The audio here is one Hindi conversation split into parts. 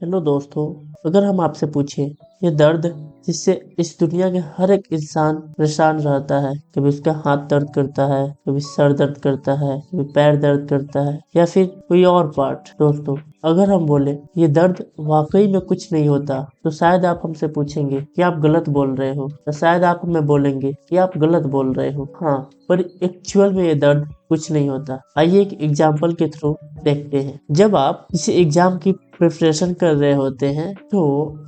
हेलो दोस्तों, अगर हम आपसे पूछें ये दर्द जिससे इस दुनिया के हर एक इंसान परेशान रहता है, कभी उसका हाथ दर्द करता है, कभी सर दर्द करता है, कभी पैर दर्द करता है या फिर कोई और पार्ट। दोस्तों, अगर हम बोले ये दर्द वाकई में कुछ नहीं होता तो शायद आप हमसे पूछेंगे कि आप गलत बोल रहे हो, या शायद आप हमें बोलेंगे कि आप गलत बोल रहे हो। हाँ, पर एक्चुअल में ये दर्द कुछ नहीं होता। आइए एक एग्जाम्पल के थ्रू देखते हैं। जब आप किसी एग्जाम की प्रिपरेशन कर रहे होते हैं तो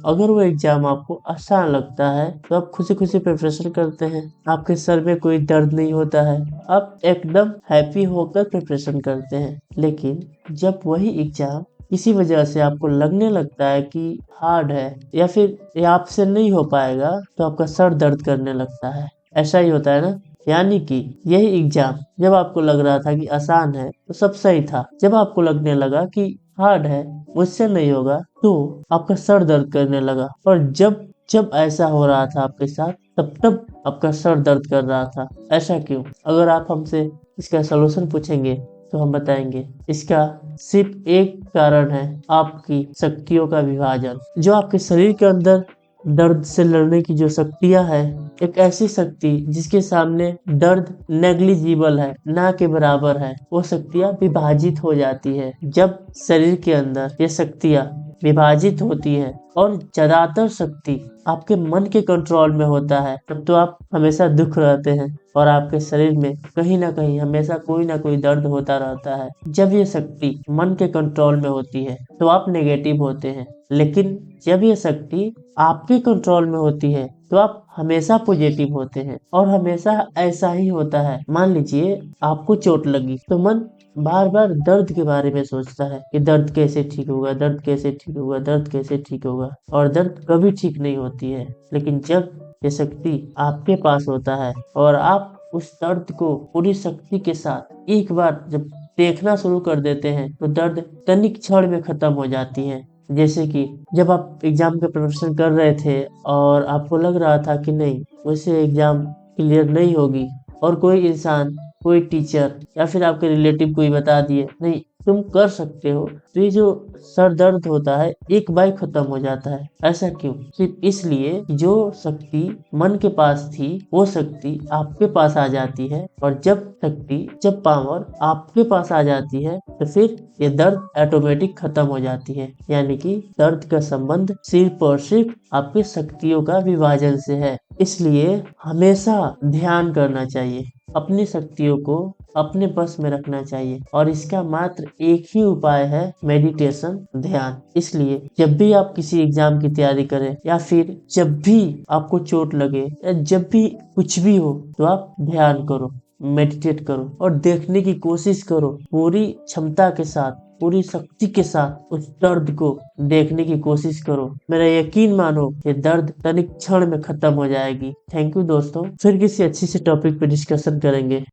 अगर वो एग्जाम आपको आसान लगता है तो आप खुशी खुशी प्रिपरेशन करते हैं, आपके सर में कोई दर्द नहीं होता है, आप एकदम हैप्पी होकर प्रिपरेशन करते हैं। लेकिन जब वही एग्जाम किसी वजह से आपको लगने लगता है कि हार्ड है या फिर ये आपसे नहीं हो पाएगा तो आपका सर दर्द करने लगता है। ऐसा ही होता है ना। यानी कि यही एग्जाम जब आपको लग रहा था कि आसान है तो सब सही था, जब आपको लगने लगा कि हार्ड है, मुझसे नहीं होगा, तो आपका सर दर्द करने लगा। और जब जब ऐसा हो रहा था आपके साथ तब तब आपका सर दर्द कर रहा था। ऐसा क्यों? अगर आप हमसे इसका सलूशन पूछेंगे तो हम बताएंगे इसका सिर्फ एक कारण है, आपकी शक्तियों का विभाजन। जो आपके शरीर के अंदर दर्द से लड़ने की जो शक्तियां है, एक ऐसी शक्ति जिसके सामने दर्द नेग्लिजिबल है, ना के बराबर है, वो शक्तियां विभाजित हो जाती है। जब शरीर के अंदर ये शक्तियां विभाजित होती है और ज्यादातर शक्ति आपके मन के कंट्रोल में होता है, तब तो आप हमेशा दुख रहते हैं और आपके शरीर में कहीं ना कहीं हमेशा कोई ना कोई दर्द होता रहता है। जब ये शक्ति मन के कंट्रोल में होती है तो आप नेगेटिव होते हैं, लेकिन जब ये शक्ति आपके कंट्रोल में होती है तो आप हमेशा पॉजिटिव होते हैं। और हमेशा ऐसा ही होता है। मान लीजिए आपको चोट लगी तो मन बार बार दर्द के बारे में सोचता है कि दर्द कैसे ठीक होगा, दर्द कैसे ठीक होगा, दर्द कैसे ठीक होगा, और दर्द कभी ठीक नहीं होती है। लेकिन जब ये शक्ति आपके पास होता है और आप उस दर्द को पूरी शक्ति के साथ एक बार जब देखना शुरू कर देते हैं तो दर्द तनिक क्षण में खत्म हो जाती है। जैसे कि जब आप एग्जाम के प्रिपरेशन कर रहे थे और आपको लग रहा था कि नहीं, मुझसे एग्जाम क्लियर नहीं होगी, और कोई इंसान, कोई टीचर या फिर आपके रिलेटिव कोई बता दिए नहीं तुम कर सकते हो, तो ये जो सर दर्द होता है एक बार खत्म हो जाता है। ऐसा क्यों? सिर्फ इसलिए कि जो शक्ति मन के पास थी वो शक्ति आपके पास आ जाती है, और जब पावर आपके पास आ जाती है तो फिर ये दर्द ऑटोमेटिक खत्म हो जाती है। यानी कि दर्द का संबंध सिर्फ और सिर्फ आपकी शक्तियों का विभाजन से है। इसलिए हमेशा ध्यान करना चाहिए, अपनी शक्तियों को अपने बस में रखना चाहिए, और इसका मात्र एक ही उपाय है, मेडिटेशन, ध्यान। इसलिए जब भी आप किसी एग्जाम की तैयारी करें या फिर जब भी आपको चोट लगे या जब भी कुछ भी हो तो आप ध्यान करो, मेडिटेट करो और देखने की कोशिश करो पूरी क्षमता के साथ, पूरी शक्ति के साथ उस दर्द को देखने की कोशिश करो। मेरा यकीन मानो ये दर्द तनिक क्षण में खत्म हो जाएगी। थैंक यू दोस्तों, फिर किसी अच्छी से टॉपिक पे डिस्कशन करेंगे।